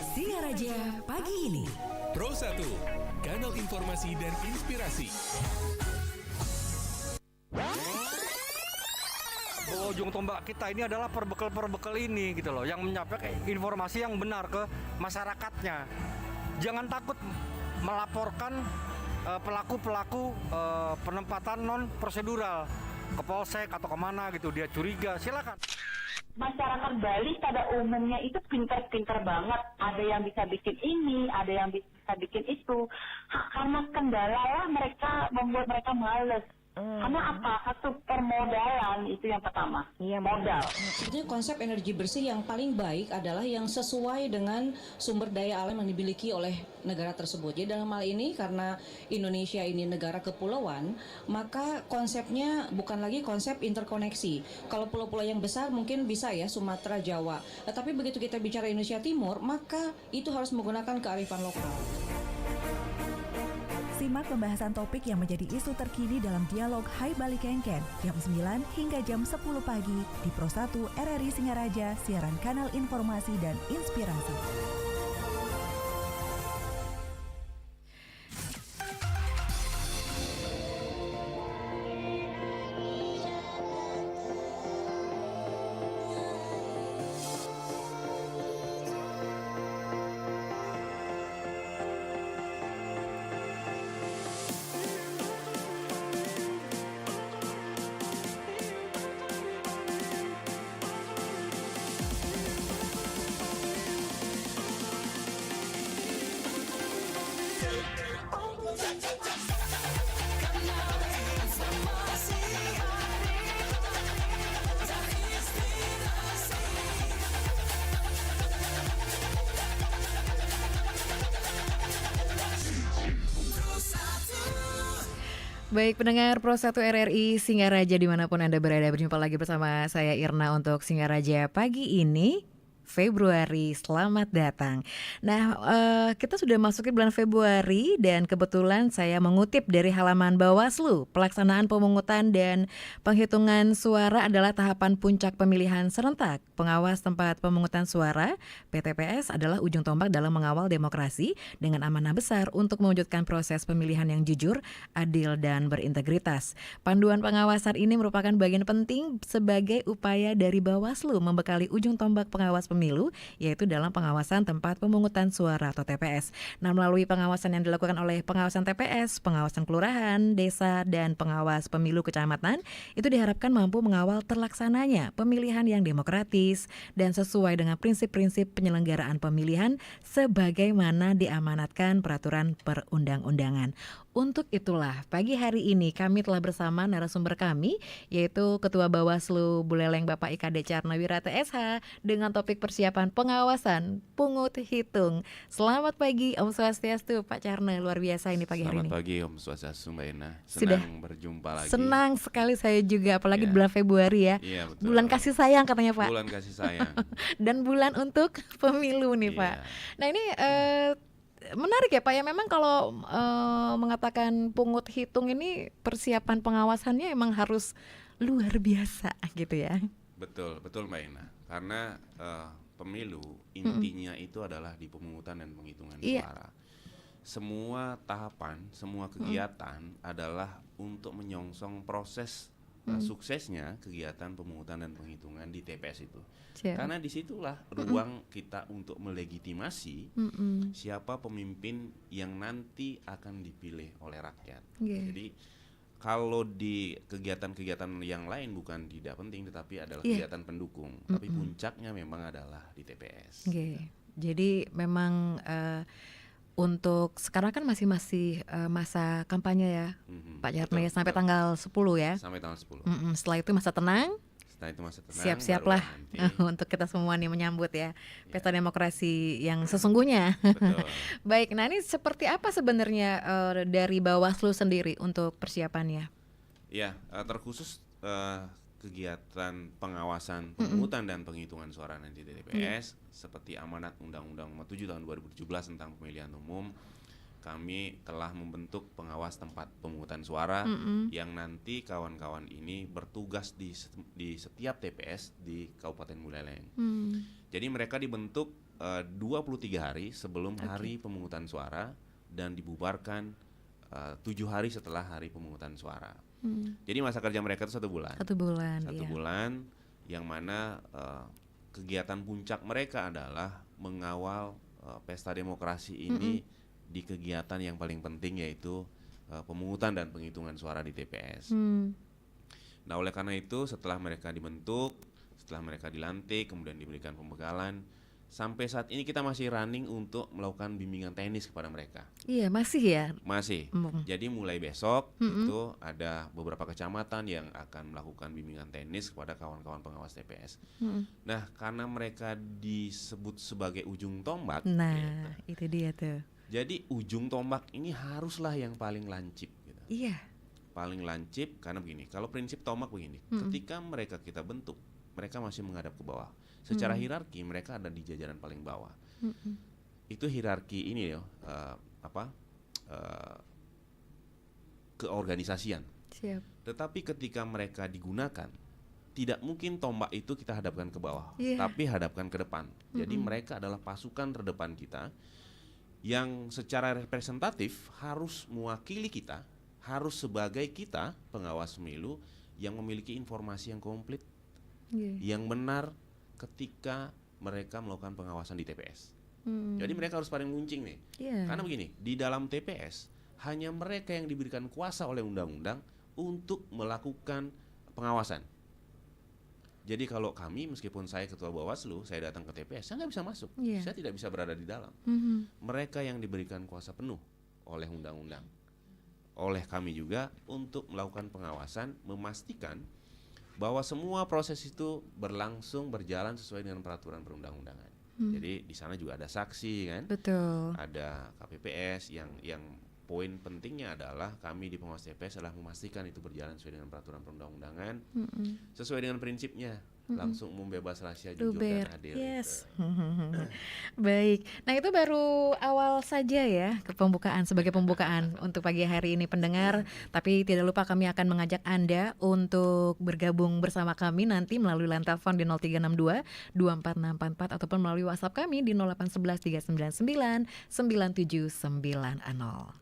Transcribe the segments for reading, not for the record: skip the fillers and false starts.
Singaraja pagi ini. Pro 1, kanal informasi dan inspirasi. Ujung tombak kita ini adalah perbekal ini gitu loh, yang menyampaikan informasi yang benar ke masyarakatnya. Jangan takut melaporkan pelaku-pelaku penempatan non prosedural ke polsek atau kemana gitu, dia curiga, silakan. Masyarakat Bali pada umumnya itu pintar-pintar banget. Ada yang bisa bikin ini, ada yang bisa bikin itu. Karena kendala lah mereka membuat mereka males. Karena apa? Satu permodalan itu yang pertama. Iya, modal. Sebetulnya konsep energi bersih yang paling baik adalah yang sesuai dengan sumber daya alam yang dimiliki oleh negara tersebut. Jadi dalam hal ini karena Indonesia ini negara kepulauan, maka konsepnya bukan lagi konsep interkoneksi. Kalau pulau-pulau yang besar mungkin bisa ya Sumatera, Jawa. Tetapi begitu kita bicara Indonesia Timur, maka itu harus menggunakan kearifan lokal. Simak pembahasan topik yang menjadi isu terkini dalam dialog Hai Bali Kengken jam 9 hingga jam 10 pagi di Pro 1 RRI Singaraja, siaran kanal informasi dan inspirasi. Baik pendengar Pro 1 RRI Singaraja dimanapun Anda berada, berjumpa lagi bersama saya Irna untuk Singaraja pagi ini Februari, selamat datang. Nah, kita sudah masuki bulan Februari dan kebetulan saya mengutip dari halaman Bawaslu. Pelaksanaan pemungutan dan penghitungan suara adalah tahapan puncak pemilihan serentak. Pengawas tempat pemungutan suara (PTPS) adalah ujung tombak dalam mengawal demokrasi dengan amanah besar untuk mewujudkan proses pemilihan yang jujur, adil dan berintegritas. Panduan pengawasan ini merupakan bagian penting sebagai upaya dari Bawaslu membekali ujung tombak pengawas pemilu, yaitu dalam pengawasan tempat pemungutan suara atau TPS. Nah, melalui pengawasan yang dilakukan oleh pengawasan TPS, pengawasan kelurahan, desa, dan pengawas pemilu kecamatan, itu diharapkan mampu mengawal terlaksananya pemilihan yang demokratis dan sesuai dengan prinsip-prinsip penyelenggaraan pemilihan sebagaimana diamanatkan peraturan perundang-undangan. Untuk itulah, pagi hari ini kami telah bersama narasumber kami, yaitu Ketua Bawaslu Buleleng Bapak IKD Carnawirata SH, dengan topik persiapan pengawasan pungut hitung. Selamat pagi, Om Swastiastu, Pak Carna, luar biasa ini pagi hari ini. Selamat pagi Om Swastiastu, Mbak Ina. Senang berjumpa lagi. Senang sekali saya juga, apalagi bulan Februari ya. Iya, betul. Bulan kasih sayang katanya Pak. Bulan kasih sayang. Dan bulan untuk pemilu nih Pak. Nah ini menarik ya Pak ya, memang kalau mengatakan pungut hitung ini persiapan pengawasannya emang harus luar biasa gitu ya. Betul Mbak Ina. Karena pemilu intinya itu adalah di pemungutan dan penghitungan suara. Semua tahapan, semua kegiatan adalah untuk menyongsong proses suksesnya kegiatan pemungutan dan penghitungan di TPS itu. Karena disitulah ruang kita untuk melegitimasi siapa pemimpin yang nanti akan dipilih oleh rakyat. Jadi kalau di kegiatan-kegiatan yang lain bukan tidak penting, tetapi adalah kegiatan pendukung. Tapi puncaknya memang adalah di TPS. Jadi memang untuk sekarang kan masih masa kampanye ya, Pak Jarno ya, sampai tanggal 10 ya. Sampai tanggal 10. Setelah itu masa tenang. Setelah itu masa tenang. Siap-siaplah untuk kita semua nih menyambut ya pesta demokrasi yang sesungguhnya. Betul. Baik, nah ini seperti apa sebenarnya dari Bawaslu sendiri untuk persiapannya? Ya, terkhusus kegiatan pengawasan pemungutan dan penghitungan suara nanti di TPS seperti amanat Undang-Undang Nomor 7 Tahun 2017 tentang pemilihan umum, kami telah membentuk pengawas tempat pemungutan suara yang nanti kawan-kawan ini bertugas di setiap TPS di Kabupaten Buleleng. Jadi mereka dibentuk 23 hari sebelum hari pemungutan suara dan dibubarkan 7 hari setelah hari pemungutan suara. Jadi masa kerja mereka itu 1 bulan. 1 bulan. 1 bulan, yang mana kegiatan puncak mereka adalah mengawal pesta demokrasi ini di kegiatan yang paling penting, yaitu pemungutan dan penghitungan suara di TPS. Nah, oleh karena itu setelah mereka dibentuk, setelah mereka dilantik, kemudian diberikan pembekalan, sampai saat ini kita masih running untuk melakukan bimbingan teknis kepada mereka. Iya, masih ya? Masih. Jadi mulai besok itu ada beberapa kecamatan yang akan melakukan bimbingan teknis kepada kawan-kawan pengawas TPS. Nah, karena mereka disebut sebagai ujung tombak. Nah, itu dia tuh. Jadi ujung tombak ini haruslah yang paling lancip gitu. Iya. Paling lancip karena begini, kalau prinsip tombak begini, ketika mereka kita bentuk, mereka masih menghadap ke bawah. Secara hierarki mereka ada di jajaran paling bawah. Itu hierarki ini ya, keorganisasian. Siap. Tetapi ketika mereka digunakan, tidak mungkin tombak itu kita hadapkan ke bawah, Yeah. tapi hadapkan ke depan. Jadi mereka adalah pasukan terdepan kita yang secara representatif harus mewakili kita, harus sebagai kita pengawas pemilu yang memiliki informasi yang komplit, yang benar ketika mereka melakukan pengawasan di TPS. Jadi mereka harus paling muncing nih. Karena begini, di dalam TPS hanya mereka yang diberikan kuasa oleh undang-undang untuk melakukan pengawasan. Jadi kalau kami, meskipun saya ketua Bawaslu, saya datang ke TPS, saya nggak bisa masuk. Saya tidak bisa berada di dalam. Mereka yang diberikan kuasa penuh oleh undang-undang, oleh kami juga untuk melakukan pengawasan, memastikan bahwa semua proses itu berjalan sesuai dengan peraturan perundang-undangan. Jadi di sana juga ada saksi kan, Betul. ada KPPS. Yang poin pentingnya adalah kami di pengawas TPS adalah memastikan itu berjalan sesuai dengan peraturan perundang-undangan, sesuai dengan prinsipnya, langsung umum, bebas, rahasia, jujur dan adil. Yes. Gitu. Baik. Nah, itu baru awal saja ya sebagai pembukaan untuk pagi hari ini pendengar. Tapi tidak lupa kami akan mengajak Anda untuk bergabung bersama kami nanti melalui line telepon di 0362 24644 ataupun melalui WhatsApp kami di 0811 399 9790.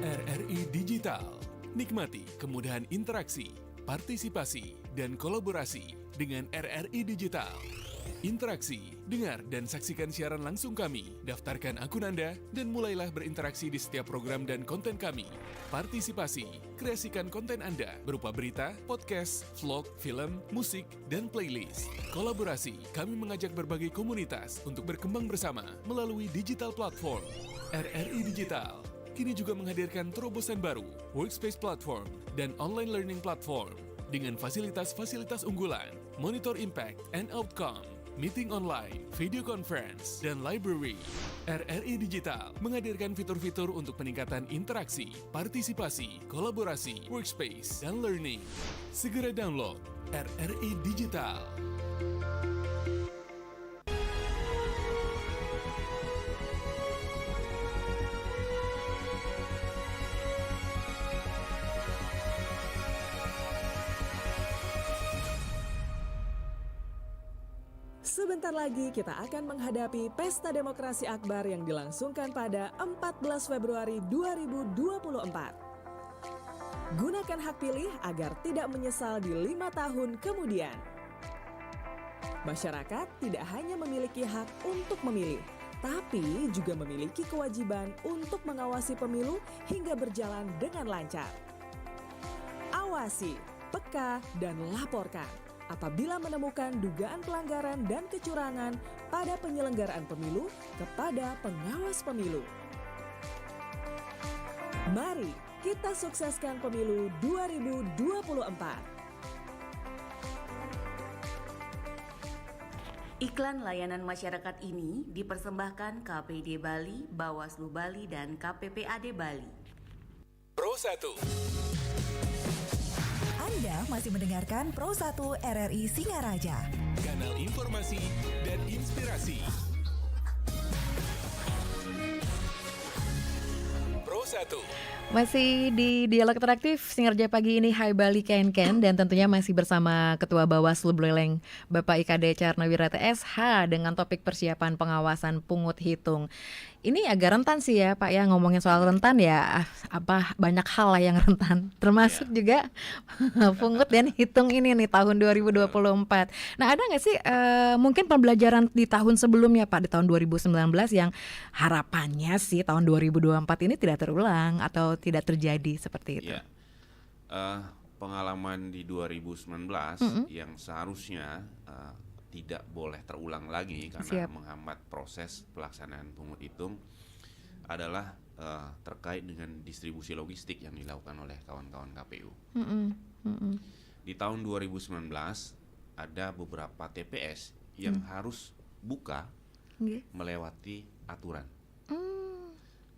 RRI Digital. Nikmati kemudahan interaksi, partisipasi, dan kolaborasi dengan RRI Digital. Interaksi, dengar dan saksikan siaran langsung kami. Daftarkan akun Anda dan mulailah berinteraksi di setiap program dan konten kami. Partisipasi, kreasikan konten Anda berupa berita, podcast, vlog, film, musik, dan playlist. Kolaborasi, kami mengajak berbagai komunitas untuk berkembang bersama melalui digital platform. RRI Digital kini juga menghadirkan terobosan baru, workspace platform, dan online learning platform dengan fasilitas-fasilitas unggulan, monitor impact and outcome, meeting online, video conference, dan library. RRI Digital menghadirkan fitur-fitur untuk peningkatan interaksi, partisipasi, kolaborasi, workspace, dan learning. Segera download RRI Digital. Sebentar lagi kita akan menghadapi Pesta Demokrasi Akbar yang dilangsungkan pada 14 Februari 2024. Gunakan hak pilih agar tidak menyesal di 5 tahun kemudian. Masyarakat tidak hanya memiliki hak untuk memilih, tapi juga memiliki kewajiban untuk mengawasi pemilu hingga berjalan dengan lancar. Awasi, peka, dan laporkan apabila menemukan dugaan pelanggaran dan kecurangan pada penyelenggaraan pemilu kepada pengawas pemilu. Mari kita sukseskan pemilu 2024. Iklan layanan masyarakat ini dipersembahkan KPD Bali, Bawaslu Bali, dan KPPAD Bali. Pro 1. Anda masih mendengarkan Pro 1 RRI Singaraja. Kanal informasi dan inspirasi. Pro 1. Masih di Dialog Interaktif Singarja Pagi ini, Hai Bali Ken dan tentunya masih bersama Ketua Bawaslu Buleleng Bapak IKD Carnawirata SH dengan topik persiapan pengawasan pungut hitung. Ini agak rentan sih ya Pak ya, ngomongin soal rentan ya, banyak hal lah yang rentan, termasuk juga pungut dan hitung ini nih tahun 2024. Nah, ada nggak sih mungkin pembelajaran di tahun sebelumnya Pak, di tahun 2019 yang harapannya sih tahun 2024 ini tidak terulang atau tidak terjadi seperti itu? Ya, pengalaman di 2019 yang seharusnya tidak boleh terulang lagi karena menghambat proses pelaksanaan pungut hitung adalah terkait dengan distribusi logistik yang dilakukan oleh kawan-kawan KPU. Di tahun 2019 ada beberapa TPS yang harus buka melewati aturan.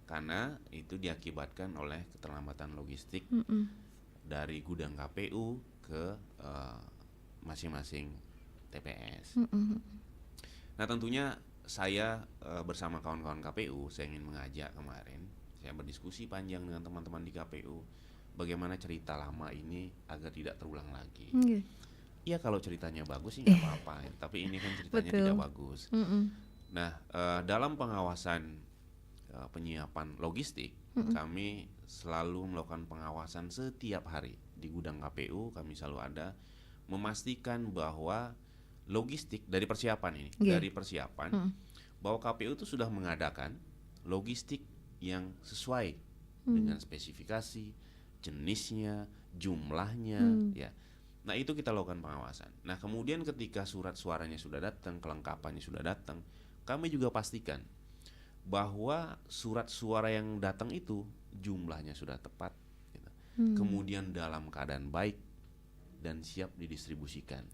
Karena itu diakibatkan oleh keterlambatan logistik dari gudang KPU ke masing-masing TPS. Nah, tentunya saya bersama kawan-kawan KPU, saya ingin mengajak kemarin, saya berdiskusi panjang dengan teman-teman di KPU bagaimana cerita lama ini agar tidak terulang lagi. Ya kalau ceritanya bagus sih nggak apa-apa, tapi ini kan ceritanya tidak bagus. Nah, dalam pengawasan penyiapan logistik, kami selalu melakukan pengawasan setiap hari di gudang KPU. Kami selalu ada memastikan bahwa logistik dari persiapan ini, dari persiapan bahwa KPU itu sudah mengadakan logistik yang sesuai dengan spesifikasi, jenisnya, jumlahnya, ya. Nah, itu kita lakukan pengawasan. Nah, kemudian ketika surat suaranya sudah datang, kelengkapannya sudah datang, kami juga pastikan bahwa surat suara yang datang itu jumlahnya sudah tepat, gitu. Kemudian dalam keadaan baik dan siap didistribusikan.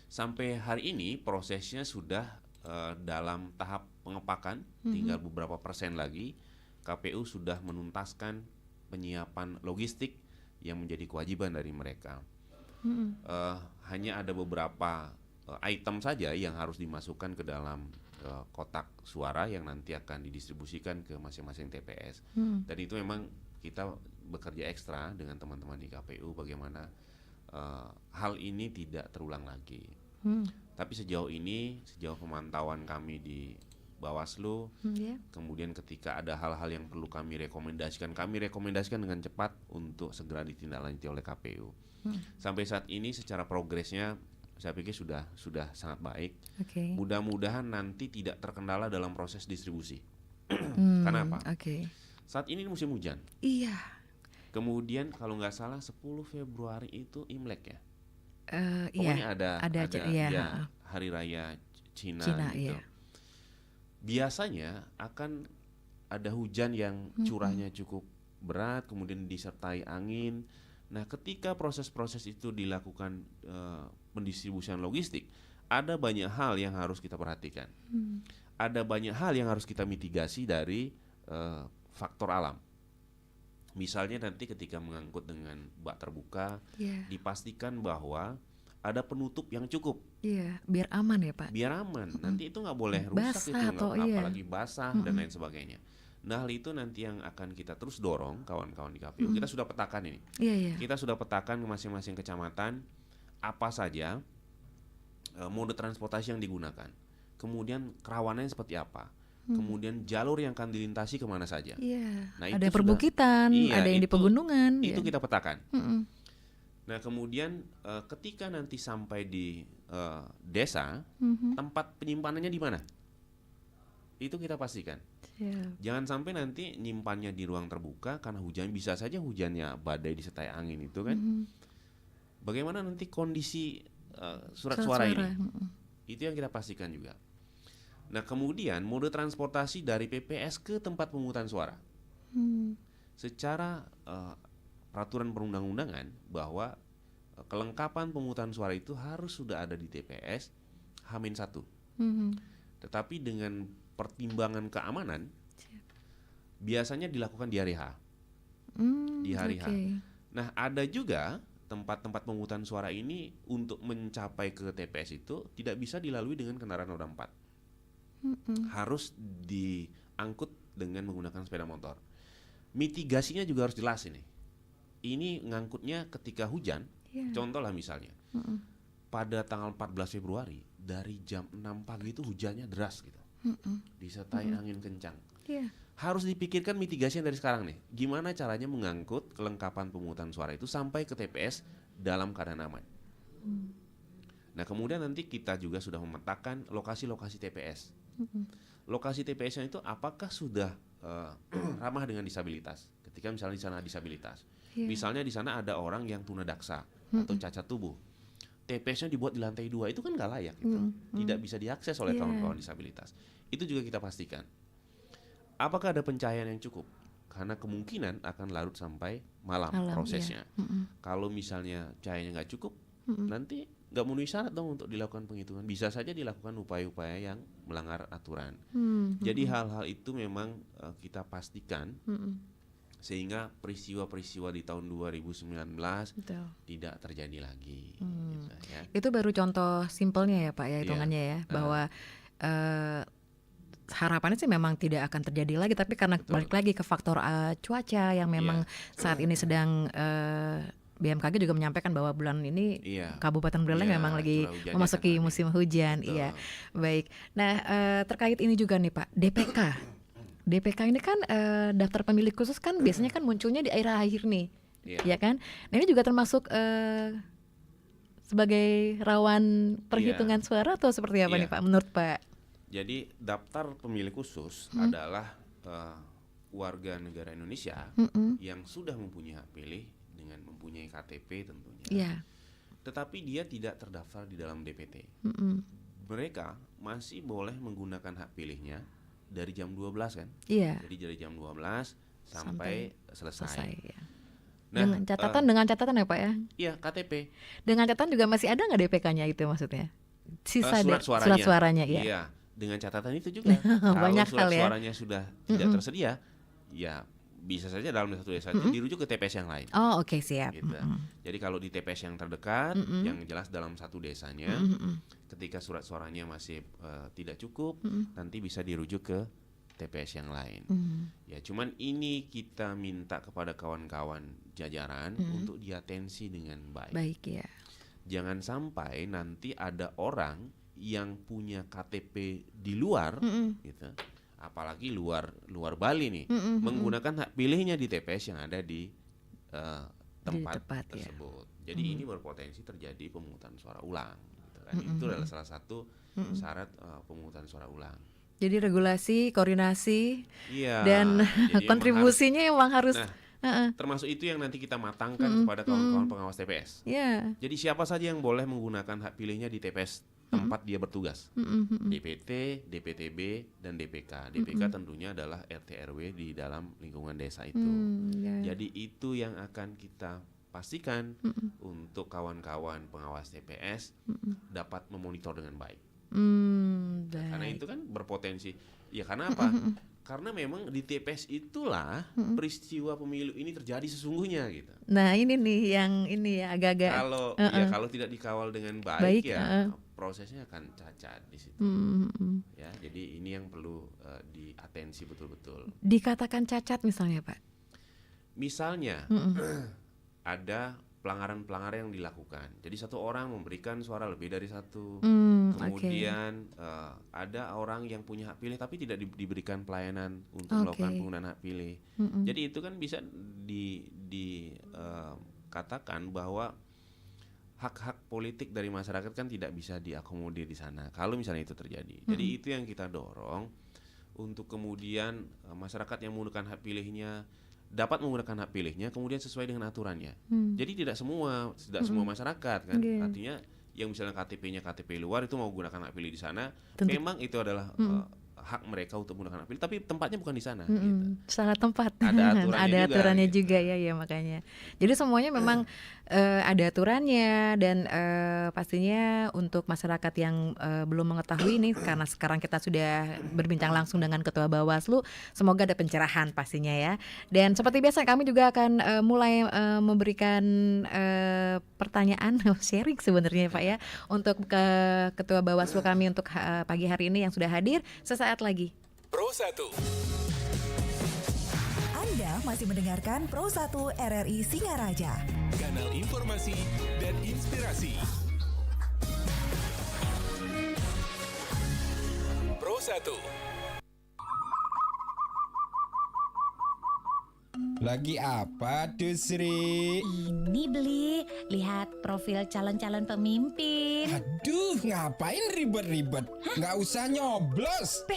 Sampai hari ini prosesnya sudah dalam tahap pengepakan, tinggal beberapa persen lagi KPU sudah menuntaskan penyiapan logistik yang menjadi kewajiban dari mereka. Hanya ada beberapa item saja yang harus dimasukkan ke dalam kotak suara yang nanti akan didistribusikan ke masing-masing TPS. Dan itu memang kita bekerja ekstra dengan teman-teman di KPU bagaimana hal ini tidak terulang lagi. Tapi sejauh ini, sejauh pemantauan kami di Bawaslu, kemudian ketika ada hal-hal yang perlu kami rekomendasikan dengan cepat untuk segera ditindaklanjuti oleh KPU. Sampai saat ini secara progresnya saya pikir sudah sangat baik. Mudah-mudahan nanti tidak terkendala dalam proses distribusi. Kenapa? Saat ini musim hujan. Iya. Kemudian kalau nggak salah 10 Februari itu Imlek ya. Pokoknya ada hari raya Cina gitu. Biasanya akan ada hujan yang curahnya cukup berat, kemudian disertai angin. Nah, ketika proses-proses itu dilakukan pendistribusian logistik, ada banyak hal yang harus kita perhatikan. Ada banyak hal yang harus kita mitigasi dari faktor alam. Misalnya nanti ketika mengangkut dengan bak terbuka, dipastikan bahwa ada penutup yang cukup. Biar aman ya Pak. Biar aman. Nanti itu nggak boleh rusak basah itu, apalagi basah dan lain sebagainya. Nah, hal itu nanti yang akan kita terus dorong kawan-kawan di KPU. Kita sudah petakan ini. Kita sudah petakan ke masing-masing kecamatan apa saja mode transportasi yang digunakan. Kemudian kerawanannya seperti apa. Kemudian jalur yang akan dilintasi kemana saja. Nah, ada perbukitan, ada yang di pegunungan. Itu kita petakan. Nah, kemudian ketika nanti sampai di desa, tempat penyimpanannya di mana? Itu kita pastikan. Jangan sampai nanti nyimpannya di ruang terbuka karena hujan, bisa saja hujannya badai disertai angin itu kan. Bagaimana nanti kondisi surat suara ini? Itu yang kita pastikan juga. Nah, kemudian mode transportasi dari PPS ke tempat pemungutan suara. Secara peraturan perundang-undangan bahwa kelengkapan pemungutan suara itu harus sudah ada di TPS H-1. Tetapi dengan pertimbangan keamanan biasanya dilakukan di hari H. Di hari H. Nah, ada juga tempat-tempat pemungutan suara ini untuk mencapai ke TPS itu tidak bisa dilalui dengan kendaraan roda 4. Harus diangkut dengan menggunakan sepeda motor. mitigasinya juga harus jelas ini. Ini ngangkutnya ketika hujan. Contoh lah misalnya, pada tanggal 14 Februari dari jam 6 pagi itu hujannya deras gitu, disertai angin kencang. Harus dipikirkan mitigasinya dari sekarang nih. Gimana caranya mengangkut kelengkapan pemungutan suara itu sampai ke TPS dalam keadaan aman. Nah kemudian nanti kita juga sudah memetakan lokasi-lokasi TPS. Lokasi TPS-nya itu apakah sudah ramah dengan disabilitas? Ketika misalnya di sana disabilitas, misalnya di sana ada orang yang tunadaksa atau cacat tubuh, TPS-nya dibuat di lantai 2, itu kan nggak layak, gitu. Tidak bisa diakses oleh kawan-kawan disabilitas. Itu juga kita pastikan. Apakah ada pencahayaan yang cukup? Karena kemungkinan akan larut sampai malam prosesnya. Kalau misalnya cahayanya nggak cukup, nanti nggak memenuhi syarat dong untuk dilakukan penghitungan. Bisa saja dilakukan upaya-upaya yang melanggar aturan. Jadi hal-hal itu memang kita pastikan sehingga peristiwa-peristiwa di tahun 2019 tidak terjadi lagi. Gitu, ya. Itu baru contoh simpelnya ya Pak ya, hitungannya ya, bahwa harapannya sih memang tidak akan terjadi lagi, tapi karena balik lagi ke faktor cuaca yang memang saat ini sedang BMKG juga menyampaikan bahwa bulan ini Kabupaten Buleleng memang lagi memasuki musim hujan. Iya, baik. Nah terkait ini juga nih Pak, DPK ini kan daftar pemilih khusus kan biasanya kan munculnya di akhir-akhir nih, ya kan? Nah ini juga termasuk sebagai rawan perhitungan suara atau seperti apa nih Pak, menurut Pak? Jadi daftar pemilih khusus adalah warga negara Indonesia yang sudah mempunyai hak pilih dengan mempunyai KTP tentunya. Tetapi dia tidak terdaftar di dalam DPT. Mereka masih boleh menggunakan hak pilihnya dari jam 12 kan? Jadi dari jam 12 sampai selesai. Nah, dengan catatan ya Pak ya? Iya, KTP. Dengan catatan juga masih ada nggak DPK-nya itu maksudnya? Sisa surat suaranya ya. Iya, dengan catatan itu juga. Banyak kalau surat hal ya. suaranya sudah tidak tersedia, ya bisa saja dalam satu desa itu dirujuk ke TPS yang lain. Oh oke, siap. Gitu. Jadi kalau di TPS yang terdekat, yang jelas dalam satu desanya, ketika surat suaranya masih tidak cukup, nanti bisa dirujuk ke TPS yang lain. Ya, cuman ini kita minta kepada kawan-kawan jajaran untuk diatensi dengan baik. Baik ya. Jangan sampai nanti ada orang yang punya KTP di luar, gitu. Apalagi luar Bali nih, menggunakan hak pilihnya di TPS yang ada di tempat tersebut. Jadi ini berpotensi terjadi pemungutan suara ulang. Gitu kan. Itu adalah salah satu syarat pemungutan suara ulang. Jadi regulasi, koordinasi, dan kontribusinya emang harus. Termasuk itu yang nanti kita matangkan kepada kawan-kawan pengawas TPS. Jadi siapa saja yang boleh menggunakan hak pilihnya di TPS tempat dia bertugas, DPT, DPTB, dan DPK. DPK tentunya adalah RT RW di dalam lingkungan desa itu. Jadi itu yang akan kita pastikan untuk kawan-kawan pengawas TPS dapat memonitor dengan baik. Karena itu kan berpotensi. Ya karena apa? Karena memang di TPS itulah peristiwa pemilu ini terjadi sesungguhnya gitu. Nah ini nih yang ini ya agak-agak. Kalau tidak dikawal dengan baik ya prosesnya akan cacat di situ. Ya, jadi ini yang perlu diatensi betul-betul. Dikatakan cacat misalnya Pak? Misalnya ada pelanggaran-pelanggaran yang dilakukan. Jadi satu orang memberikan suara lebih dari satu. Kemudian ada orang yang punya hak pilih tapi tidak diberikan pelayanan untuk melakukan penggunaan hak pilih. Jadi itu kan bisa dikatakan bahwa hak-hak politik dari masyarakat kan tidak bisa diakomodir di sana kalau misalnya itu terjadi. Jadi itu yang kita dorong untuk kemudian masyarakat yang menggunakan hak pilihnya dapat menggunakan hak pilihnya kemudian sesuai dengan aturannya. Jadi tidak semua masyarakat kan. Artinya yang misalnya KTP-nya KTP luar itu mau gunakan hak pilih di sana, memang itu adalah hak mereka untuk menggunakan hak pilih, tapi tempatnya bukan di sana. Gitu. Salah tempat. Ada aturannya juga ya makanya. Jadi semuanya memang ada aturannya dan pastinya untuk masyarakat yang belum mengetahui ini karena sekarang kita sudah berbincang langsung dengan Ketua Bawaslu, semoga ada pencerahan pastinya ya. Dan seperti biasa kami juga akan mulai memberikan pertanyaan sharing sebenarnya Pak ya untuk ke Ketua Bawaslu kami untuk pagi hari ini yang sudah hadir sesaat lagi. Pro 1. Anda Anda masih mendengarkan Pro 1 RRI Singaraja. Kanal informasi dan inspirasi. Pro 1. Lagi apa tuh Sri? Ini Beli, lihat profil calon-calon pemimpin. Aduh, ngapain ribet-ribet? Nggak usah nyoblos.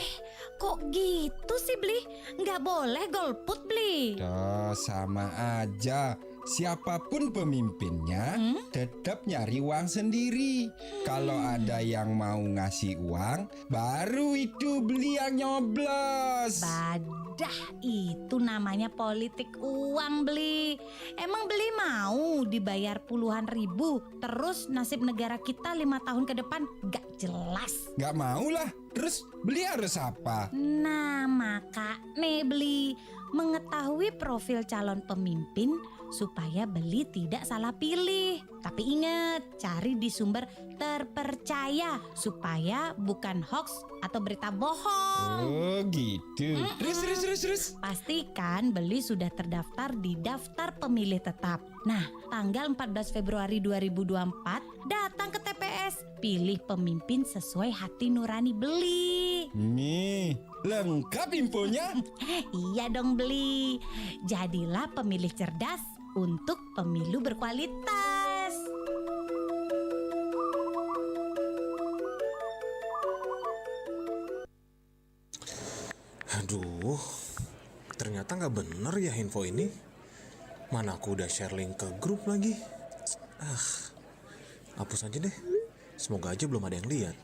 Kok gitu sih Beli? Nggak boleh golput Beli. Duh, sama aja. Siapapun pemimpinnya tetap nyari uang sendiri. Kalau ada yang mau ngasih uang, baru itu Beli yang nyoblos. Badah, itu namanya politik uang Beli. Emang Beli mau dibayar puluhan ribu, terus nasib negara kita 5 tahun ke depan gak jelas. Gak mau lah. Terus Beli harus apa? Nah, maka nih Beli, mengetahui profil calon pemimpin supaya Beli tidak salah pilih. Tapi ingat, cari di sumber terpercaya supaya bukan hoax atau berita bohong. Oh gitu. Terus. Pastikan Beli sudah terdaftar di daftar pemilih tetap. Nah, tanggal 14 Februari 2024 datang ke TPS. Pilih pemimpin sesuai hati nurani Beli. Nih, lengkap infonya. Iya dong Beli. Jadilah pemilih cerdas untuk pemilu berkualitas. Aduh, ternyata nggak bener ya info ini. Mana aku udah share link ke grup lagi. Hapus aja deh. Semoga aja belum ada yang lihat.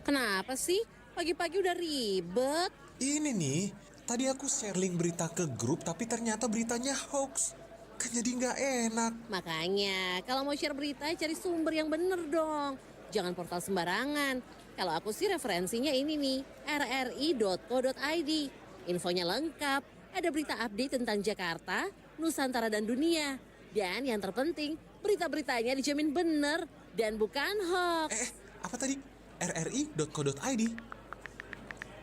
Kenapa sih? Pagi-pagi udah ribet. Ini nih, tadi aku share link berita ke grup tapi ternyata beritanya hoax. Kan jadi nggak enak. Makanya kalau mau share berita cari sumber yang bener dong. Jangan portal sembarangan. Kalau aku sih referensinya ini nih, rri.co.id. Infonya lengkap, ada berita update tentang Jakarta, Nusantara dan dunia. Dan yang terpenting, berita-beritanya dijamin bener dan bukan hoax. Apa tadi? rri.co.id?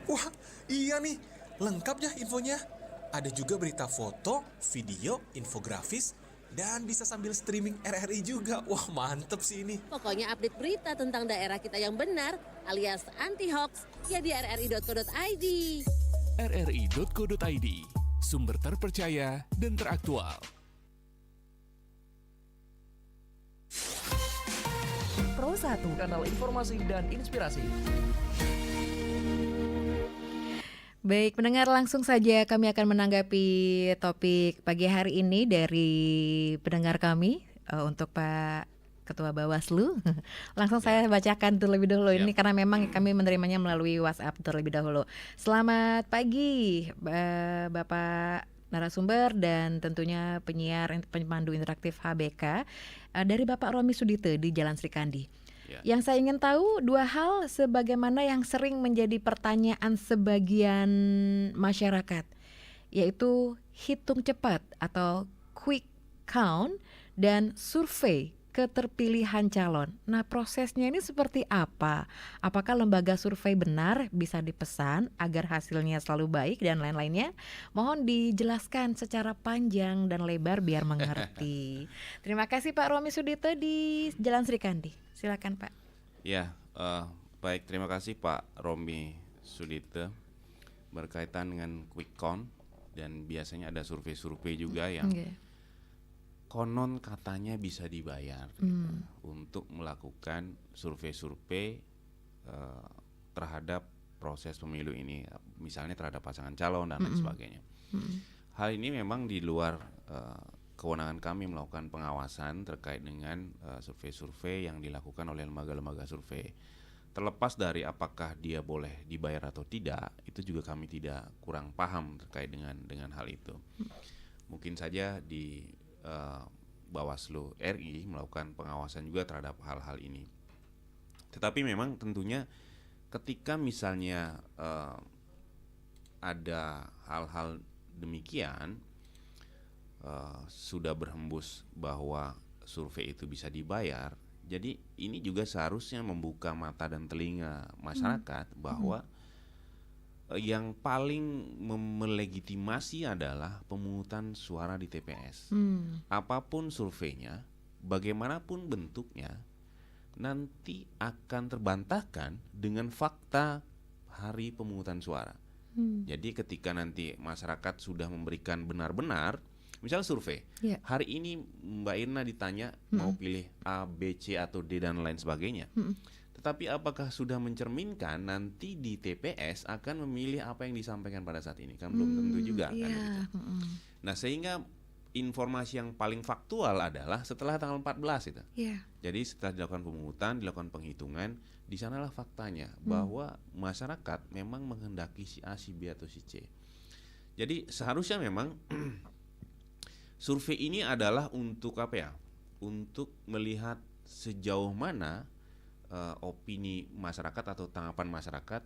Wah, iya nih, lengkap ya infonya. Ada juga berita foto, video, infografis, dan bisa sambil streaming RRI juga. Wah, mantep sih ini. Pokoknya update berita tentang daerah kita yang benar alias anti-hoax ya di rri.co.id. rri.co.id, sumber terpercaya dan teraktual. Pro 1, kanal informasi dan inspirasi. Baik, pendengar, langsung saja kami akan menanggapi topik pagi hari ini dari pendengar kami untuk Pak Ketua Bawaslu. Langsung saya bacakan terlebih dahulu ini karena memang kami menerimanya melalui WhatsApp terlebih dahulu. Selamat pagi Bapak narasumber dan tentunya penyiar pemandu interaktif HBK dari Bapak Romi Sudito di Jalan Srikandi. Yang saya ingin tahu dua hal sebagaimana yang sering menjadi pertanyaan sebagian masyarakat, yaitu hitung cepat atau quick count dan survei keterpilihan calon. Nah, prosesnya ini seperti apa? Apakah lembaga survei benar bisa dipesan agar hasilnya selalu baik dan lain-lainnya? Mohon dijelaskan secara panjang dan lebar biar mengerti. Terima kasih Pak Romi Sudito di Jalan Srikandi. Silakan Pak. Ya, baik, terima kasih Pak Romi Sudito. Berkaitan dengan quick count dan biasanya ada survei-survei juga yang konon katanya bisa dibayar untuk melakukan survei-survei terhadap proses pemilu ini, misalnya terhadap pasangan calon dan lain sebagainya. Hal ini memang di luar kewenangan kami melakukan pengawasan terkait dengan survei-survei yang dilakukan oleh lembaga-lembaga survei. Terlepas dari apakah dia boleh dibayar atau tidak, itu juga kami tidak kurang paham terkait dengan hal itu. Mungkin saja di Bawaslu RI melakukan pengawasan juga terhadap hal-hal ini. Tetapi memang tentunya ketika misalnya ada hal-hal demikian, sudah berhembus bahwa survei itu bisa dibayar, jadi ini juga seharusnya membuka mata dan telinga masyarakat bahwa yang paling melegitimasi adalah pemungutan suara di TPS. Apapun surveinya, bagaimanapun bentuknya, nanti akan terbantahkan dengan fakta hari pemungutan suara. Jadi ketika nanti masyarakat sudah memberikan benar-benar, misal survei, hari ini Mbak Irna ditanya mau pilih A, B, C atau D dan lain sebagainya. Tetapi apakah sudah mencerminkan nanti di TPS akan memilih apa yang disampaikan pada saat ini? Kan belum tentu juga kan gitu. Nah, sehingga informasi yang paling faktual adalah setelah tanggal 14 itu. Jadi setelah dilakukan pemungutan, dilakukan penghitungan, di sanalah faktanya bahwa masyarakat memang menghendaki si A, si B atau si C. Jadi seharusnya memang survei ini adalah untuk apa ya? Untuk melihat sejauh mana opini masyarakat atau tanggapan masyarakat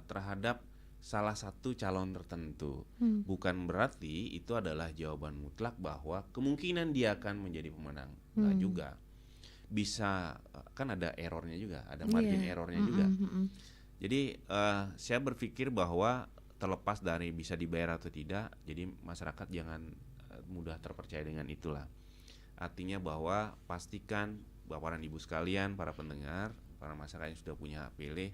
terhadap salah satu calon tertentu. Bukan berarti itu adalah jawaban mutlak bahwa kemungkinan dia akan menjadi pemenang. Enggak juga. Bisa kan ada errornya juga, ada margin errornya juga. Jadi saya berpikir bahwa terlepas dari bisa dibayar atau tidak, jadi masyarakat jangan mudah terpercaya dengan itulah. Artinya bahwa pastikan Bapak dan Ibu sekalian, para pendengar, para masyarakat yang sudah punya hak pilih,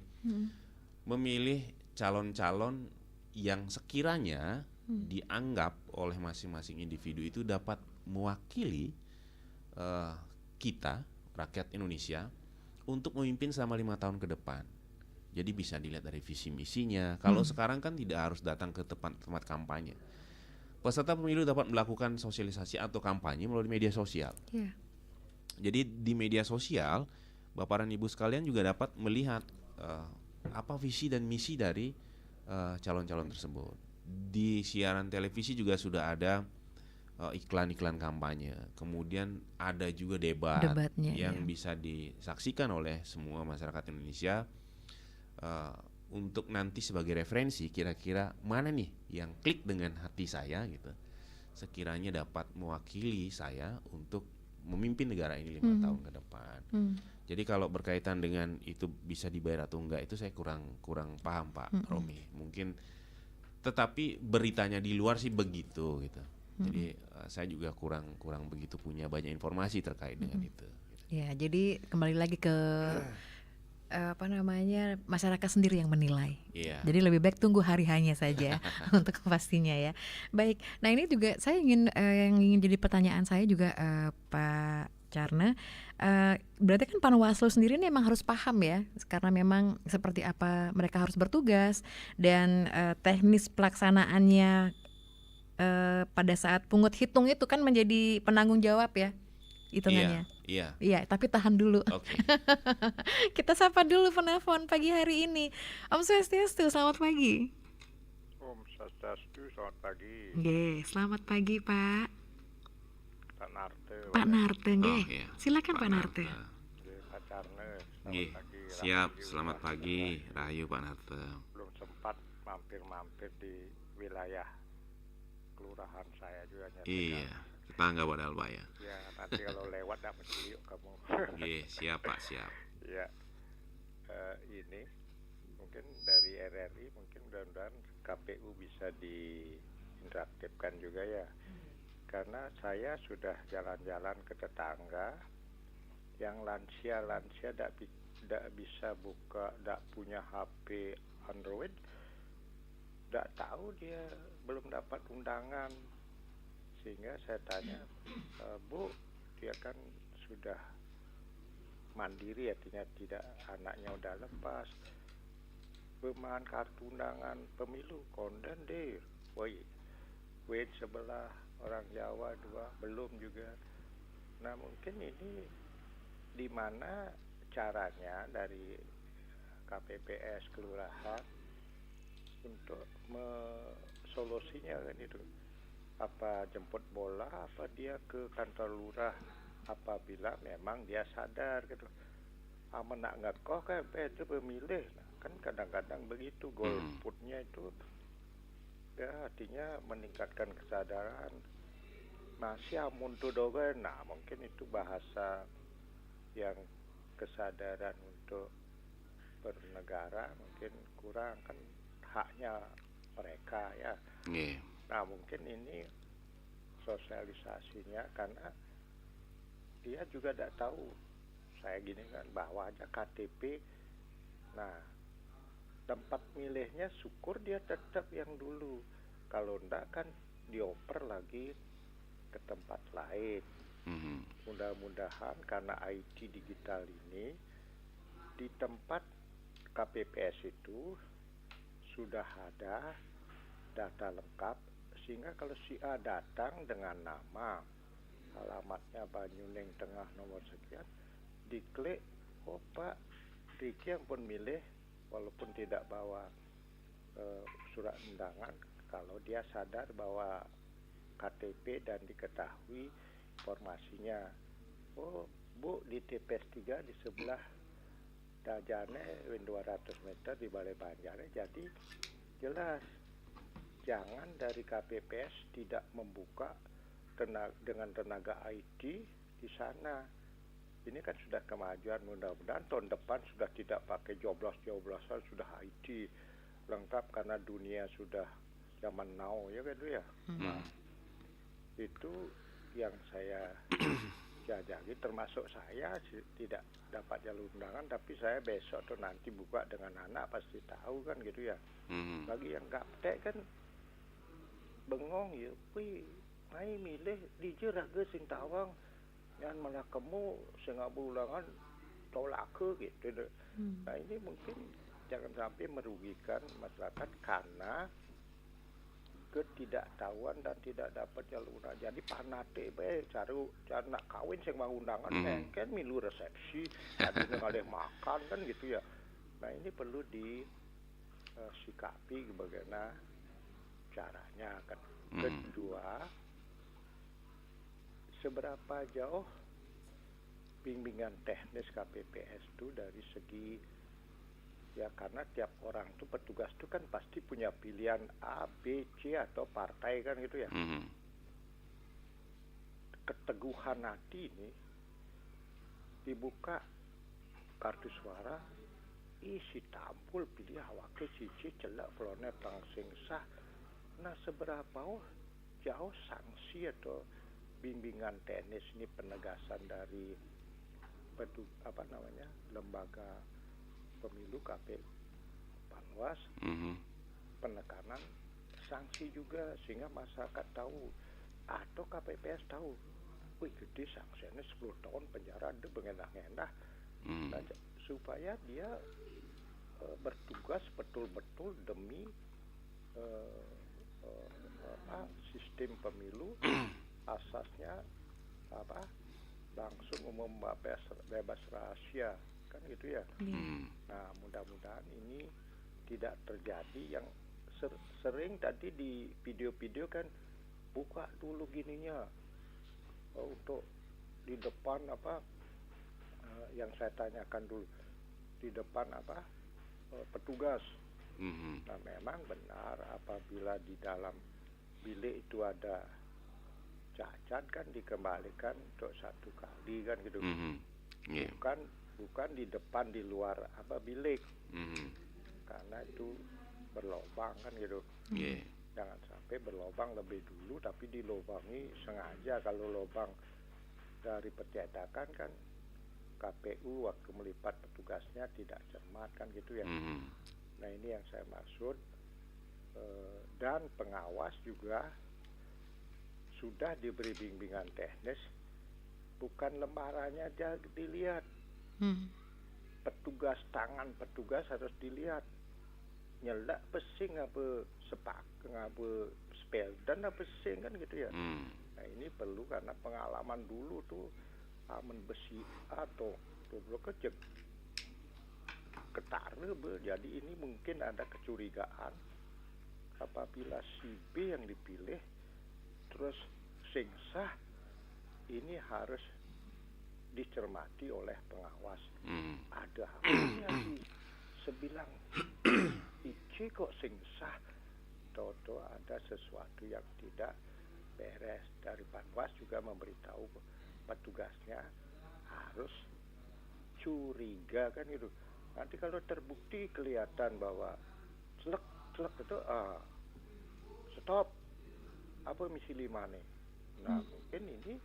memilih calon-calon yang sekiranya dianggap oleh masing-masing individu itu dapat mewakili kita, rakyat Indonesia, untuk memimpin selama 5 tahun ke depan. Jadi bisa dilihat dari visi misinya. Kalau sekarang kan tidak harus datang ke tempat kampanye. Peserta pemilu dapat melakukan sosialisasi atau kampanye melalui media sosial. Jadi di media sosial, Bapak dan Ibu sekalian juga dapat melihat apa visi dan misi dari calon-calon tersebut. Di siaran televisi juga sudah ada iklan-iklan kampanye. Kemudian ada juga debatnya yang bisa disaksikan oleh semua masyarakat Indonesia untuk nanti sebagai referensi kira-kira mana nih yang klik dengan hati saya gitu. Sekiranya dapat mewakili saya untuk memimpin negara ini 5 tahun ke depan. Jadi kalau berkaitan dengan itu bisa dibayar atau enggak, itu saya kurang paham Pak Romi. Mungkin tetapi beritanya di luar sih begitu gitu. Jadi saya juga kurang begitu punya banyak informasi terkait dengan itu. Ya, jadi kembali lagi ke masyarakat sendiri yang menilai. Jadi lebih baik tunggu hari hanya saja untuk pastinya ya. Baik. Nah, ini juga saya ingin yang ingin jadi pertanyaan saya juga Pak Carna, berarti kan Panwaslu sendiri ini memang harus paham ya, karena memang seperti apa mereka harus bertugas dan teknis pelaksanaannya pada saat pungut hitung itu kan menjadi penanggung jawab ya hitungannya. Iya, tapi tahan dulu. Kita sapa dulu penelpon pagi hari ini. Om Swastiastu, selamat pagi. Om Swastiastu, selamat pagi. Selamat pagi Pak. Pak Narte. Pak Narte, silakan Pak Narte. Pak Carne, selamat pagi. Siap, selamat pagi. Rahayu Pak Narte. Belum sempat mampir-mampir di wilayah kelurahan saya juga. Iya, tetangga padahal Pak ya. Ya, nanti kalau lewat dah mesti yuk kamu. Siap Pak, siap. Ya, ini mungkin dari RRI mungkin mudah-mudahan KPU bisa diinteraktifkan juga ya. Karena saya sudah jalan-jalan ke tetangga yang lansia tidak bisa buka, tidak punya HP Android, tidak tahu dia belum dapat undangan. Sehingga saya tanya, Bu, dia kan sudah mandiri, artinya tidak, anaknya udah lepas, pemahan kartu undangan pemilu konden deh, wait sebelah orang Jawa 2 belum juga. Nah mungkin ini di mana caranya dari KPPS kelurahan untuk solusinya kan itu, apa jemput bola, apa dia ke kantor lurah apabila memang dia sadar gitu, nak ngekoh kan itu pemilih. Nah, kan kadang-kadang begitu golputnya itu ya, artinya meningkatkan kesadaran. Masih amun tu dogen, nah mungkin itu bahasa yang kesadaran untuk bernegara mungkin kurang kan, haknya mereka ya. Iya. Nah mungkin ini sosialisasinya karena dia juga tidak tahu. Saya gini kan, bawa aja KTP. Nah tempat milihnya syukur dia tetap yang dulu. Kalau enggak kan dioper lagi ke tempat lain. Mudah-mudahan karena IT digital ini di tempat KPPS itu sudah ada data lengkap, sehingga kalau si A datang dengan nama, alamatnya Banyuning Tengah nomor sekian, diklik, oh Pak Riki yang pun milih walaupun tidak bawa surat undangan, kalau dia sadar bahwa KTP dan diketahui informasinya, oh Bu di TPS 3 di sebelah Dajane 200 meter di Balai Banjarnya. Jadi jelas jangan dari KPPS tidak membuka dengan tenaga IT di sana. Ini kan sudah kemajuan, mudah-mudahan tahun depan sudah tidak pakai joblos-joblosan, sudah IT lengkap karena dunia sudah zaman now ya kan ya. Nah, itu yang saya jajaki, termasuk saya tidak dapat jalur undangan, tapi saya besok atau nanti buka dengan anak pasti tahu kan gitu ya. Bagi yang gaptek kan bengong ya, wih, mai milih di jeraga sing tawang, yang malah kamu sengah ulangan tolak ke gitu. Nah ini mungkin jangan sampai merugikan masyarakat karena ketidaktahuan dan tidak dapat jalur undangan. Jadi panate cari nak kawin sing mau undangan kan milu resepsi, ada ngalih makan kan gitu ya. Nah ini perlu disikapi bagaimana caranya kan. Kedua, seberapa jauh bimbingan teknis KPPS itu dari segi ya, karena tiap orang tuh petugas tuh kan pasti punya pilihan A, B, C atau partai kan gitu ya. Keteguhan hati ini dibuka kartu suara, isi tampul pilih awake cici celak pelone tangsing sah. Nah seberapa jauh sanksi atau bimbingan teknis ini penegasan dari lembaga pemilu KPU Panwas, penekanan sanksi juga sehingga masyarakat tahu atau KPPS tahu, wih gede sanksinya 10 tahun penjara ada bengenah-ngenah, supaya dia bertugas betul-betul demi sistem pemilu, asasnya langsung umum bebas rahasia kan gitu ya. Nah mudah-mudahan ini tidak terjadi yang sering tadi di video-video kan buka dulu gininya untuk di depan yang saya tanyakan dulu di depan petugas. Nah memang benar apabila di dalam bilik itu ada cacat kan dikembalikan untuk 1 kali kan gitu. Bukan di depan di luar bilik. Karena itu berlobang kan gitu. Jangan sampai berlobang lebih dulu tapi dilobangi sengaja. Kalau lobang dari pencetakan kan KPU waktu melipat petugasnya tidak cermat kan gitu ya. Nah ini yang saya maksud. Dan pengawas juga sudah diberi bimbingan teknis, bukan lembarannya aja dilihat, petugas tangan petugas harus dilihat, nyelak pesing apa sepak apa speldan apa pesing kan gitu ya. Nah ini perlu karena pengalaman dulu tuh amen besi atau dulu kecek ketare, jadi ini mungkin ada kecurigaan apabila si B yang dipilih terus sing sah, ini harus dicermati oleh pengawas. Ada halnya sih sebilang ici kok sing sah, toto ada sesuatu yang tidak beres. Dari Panwas juga memberitahu petugasnya harus curiga kan gitu. Nanti kalau terbukti kelihatan bahwa stop, apa misi 5 nih. Nah, mungkin ini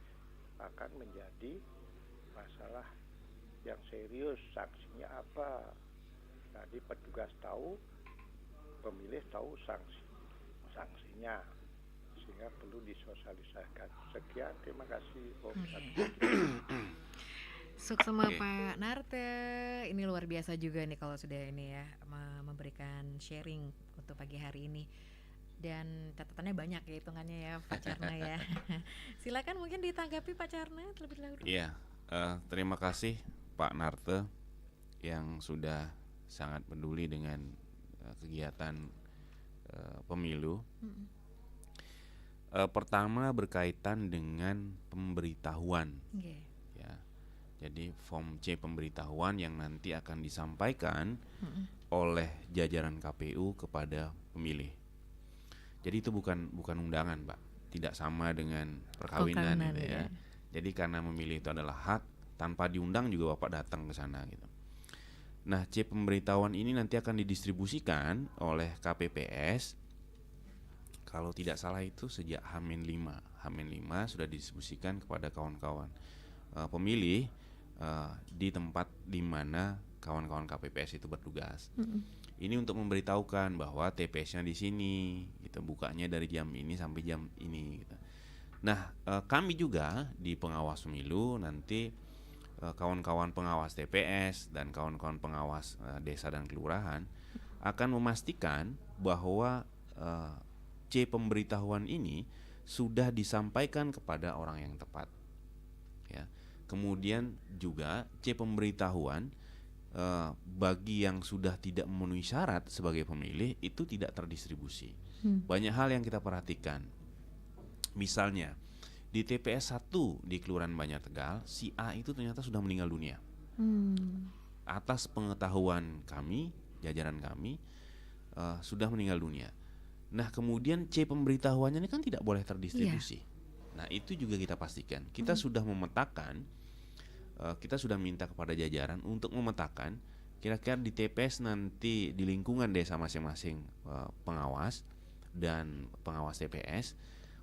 akan menjadi masalah yang serius, sanksinya apa. Jadi petugas tahu, pemilih tahu sanksinya, sehingga perlu disosialisasikan. Sekian, terima kasih. Sukses sama Pak Narte. Ini luar biasa juga nih kalau sudah ini ya memberikan sharing untuk pagi hari ini. Dan catatannya banyak ya hitungannya ya Pak Carna ya. Silakan mungkin ditanggapi Pak Carna terlebih dahulu. Iya, terima kasih Pak Narte yang sudah sangat peduli dengan kegiatan pemilu. Pertama berkaitan dengan pemberitahuan. Ya, jadi form C pemberitahuan yang nanti akan disampaikan oleh jajaran KPU kepada pemilih. Jadi itu bukan undangan, Pak. Tidak sama dengan perkawinan gitu ya. Jadi karena memilih itu adalah hak, tanpa diundang juga Bapak datang ke sana gitu. Nah, C pemberitahuan ini nanti akan didistribusikan oleh KPPS. Kalau tidak salah itu sejak H-5 sudah didistribusikan kepada kawan-kawan pemilih di tempat di mana kawan-kawan KPPS itu bertugas. Ini untuk memberitahukan bahwa TPS-nya di sini, gitu, bukanya dari jam ini sampai jam ini. Gitu. Nah, kami juga di pengawas pemilu nanti kawan-kawan pengawas TPS dan kawan-kawan pengawas desa dan kelurahan akan memastikan bahwa C pemberitahuan ini sudah disampaikan kepada orang yang tepat. Ya. Kemudian juga C pemberitahuan bagi yang sudah tidak memenuhi syarat sebagai pemilih itu tidak terdistribusi. Banyak hal yang kita perhatikan. Misalnya di TPS 1 di Kelurahan Banjar Tegal, si A itu ternyata sudah meninggal dunia. Atas pengetahuan kami, jajaran kami sudah meninggal dunia. Nah, kemudian C pemberitahuannya ini kan tidak boleh terdistribusi. Nah, itu juga kita pastikan. Kita sudah memetakan. Kita sudah minta kepada jajaran untuk memetakan kira-kira di TPS nanti di lingkungan desa masing-masing pengawas dan pengawas TPS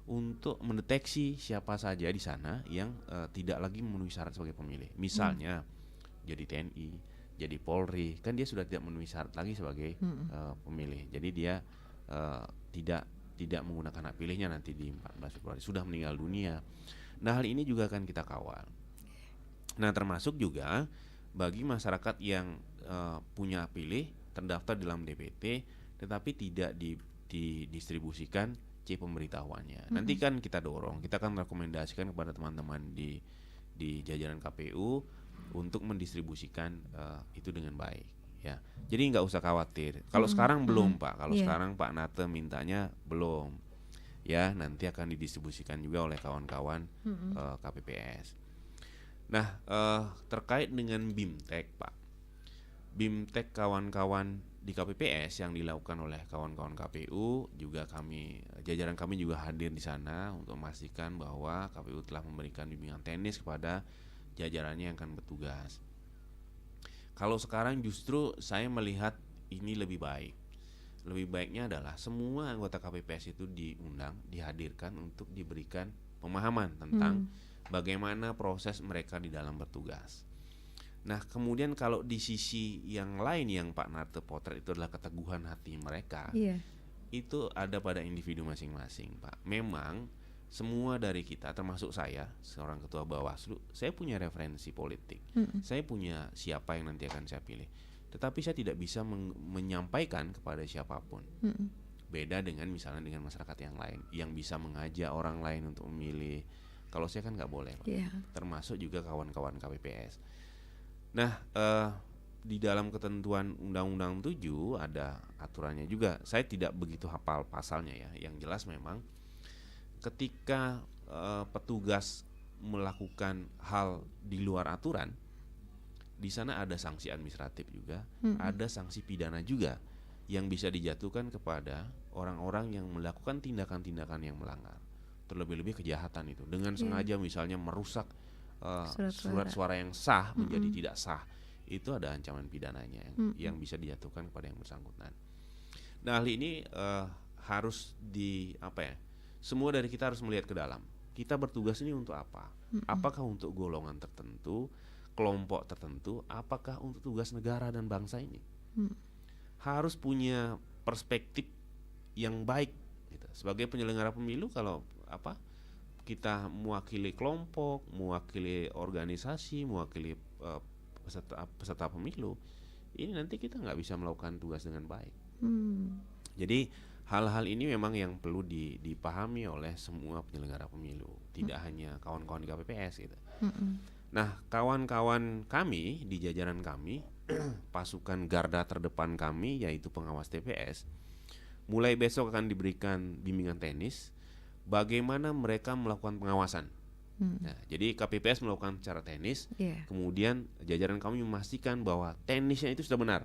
untuk mendeteksi siapa saja di sana yang tidak lagi memenuhi syarat sebagai pemilih. Misalnya jadi TNI, jadi Polri, kan dia sudah tidak memenuhi syarat lagi sebagai pemilih. Jadi dia tidak menggunakan hak pilihnya nanti di 14 Februari, sudah meninggal dunia. Nah, hal ini juga akan kita kawal. Nah, termasuk juga bagi masyarakat yang punya pilih terdaftar dalam DPT tetapi tidak didistribusikan C pemberitahuannya. Nanti kan kita dorong, kita akan rekomendasikan kepada teman-teman di jajaran KPU untuk mendistribusikan itu dengan baik. Ya, jadi nggak usah khawatir. Kalau sekarang belum Pak, kalau sekarang Pak Nate mintanya belum. Ya, nanti akan didistribusikan juga oleh kawan-kawan KPPS. Nah, terkait dengan BIMTEK Pak, BIMTEK kawan-kawan di KPPS yang dilakukan oleh kawan-kawan KPU juga jajaran kami juga hadir di sana untuk memastikan bahwa KPU telah memberikan bimbingan teknis kepada jajarannya yang akan bertugas. Kalau sekarang justru saya melihat ini lebih baik. Lebih baiknya adalah semua anggota KPPS itu diundang, dihadirkan untuk diberikan pemahaman tentang bagaimana proses mereka di dalam bertugas. Nah, kemudian kalau di sisi yang lain yang Pak Narte potret itu adalah keteguhan hati mereka, itu ada pada individu masing-masing, Pak. Memang semua dari kita, termasuk saya, seorang ketua Bawaslu, saya punya referensi politik. Saya punya siapa yang nanti akan saya pilih. Tetapi saya tidak bisa menyampaikan kepada siapapun. Beda dengan misalnya dengan masyarakat yang lain, yang bisa mengajak orang lain untuk memilih. Kalau saya kan nggak boleh, Pak. Termasuk juga kawan-kawan KPPS. Nah, di dalam ketentuan Undang-Undang 7 ada aturannya juga. Saya tidak begitu hafal pasalnya ya. Yang jelas memang ketika petugas melakukan hal di luar aturan, di sana ada sanksi administratif juga, ada sanksi pidana juga yang bisa dijatuhkan kepada orang-orang yang melakukan tindakan-tindakan yang melanggar. Terlebih-lebih kejahatan itu dengan sengaja misalnya merusak surat suara yang sah menjadi tidak sah, itu ada ancaman pidananya yang bisa dijatuhkan kepada yang bersangkutan. Nah, hal ini harus semua dari kita harus melihat ke dalam. Kita bertugas ini untuk apa? Apakah untuk golongan tertentu, kelompok tertentu, apakah untuk tugas negara dan bangsa ini? Harus punya perspektif yang baik gitu. Sebagai penyelenggara pemilu, kalau kita mewakili kelompok, mewakili organisasi, mewakili peserta pemilu, ini nanti kita nggak bisa melakukan tugas dengan baik. Jadi hal-hal ini memang yang perlu dipahami oleh semua penyelenggara pemilu, tidak hanya kawan-kawan di KPPS gitu. Nah, kawan-kawan kami di jajaran kami, pasukan garda terdepan kami yaitu pengawas TPS, mulai besok akan diberikan bimbingan teknis bagaimana mereka melakukan pengawasan. Nah, jadi KPPS melakukan secara teknis, kemudian jajaran kami memastikan bahwa teknisnya itu sudah benar,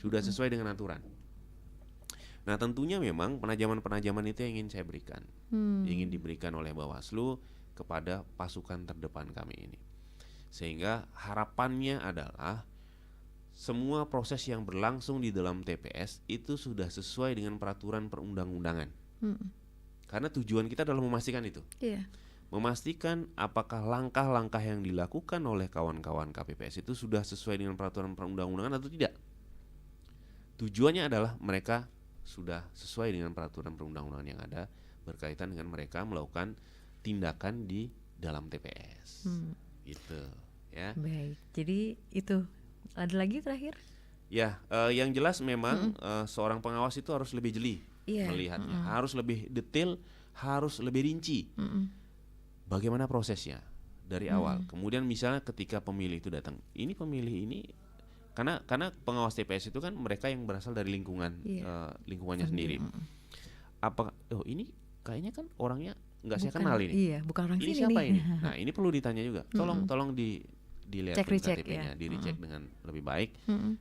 sudah sesuai dengan aturan. Nah, tentunya memang penajaman-penajaman itu yang ingin saya berikan, ingin diberikan oleh Bawaslu kepada pasukan terdepan kami ini, sehingga harapannya adalah semua proses yang berlangsung di dalam TPS itu sudah sesuai dengan peraturan perundang-undangan. Karena tujuan kita adalah memastikan itu, memastikan apakah langkah-langkah yang dilakukan oleh kawan-kawan KPPS itu sudah sesuai dengan peraturan perundang-undangan atau tidak. Tujuannya adalah mereka sudah sesuai dengan peraturan perundang-undangan yang ada berkaitan dengan mereka melakukan tindakan di dalam TPS. Gitu ya. Baik, jadi itu. Ada lagi terakhir? Ya, yang jelas memang seorang pengawas itu harus lebih jeli melihatnya, harus lebih detail, harus lebih rinci. Bagaimana prosesnya dari awal. Kemudian misalnya ketika pemilih itu datang, ini pemilih ini karena pengawas TPS itu kan mereka yang berasal dari lingkungannya sendiri. Apa ini kayaknya kan orangnya nggak saya kenal ini. Bukan orang ini sini siapa nih. ini? Nah, ini perlu ditanya juga. Tolong dilihat KTP-nya, dicek dengan lebih baik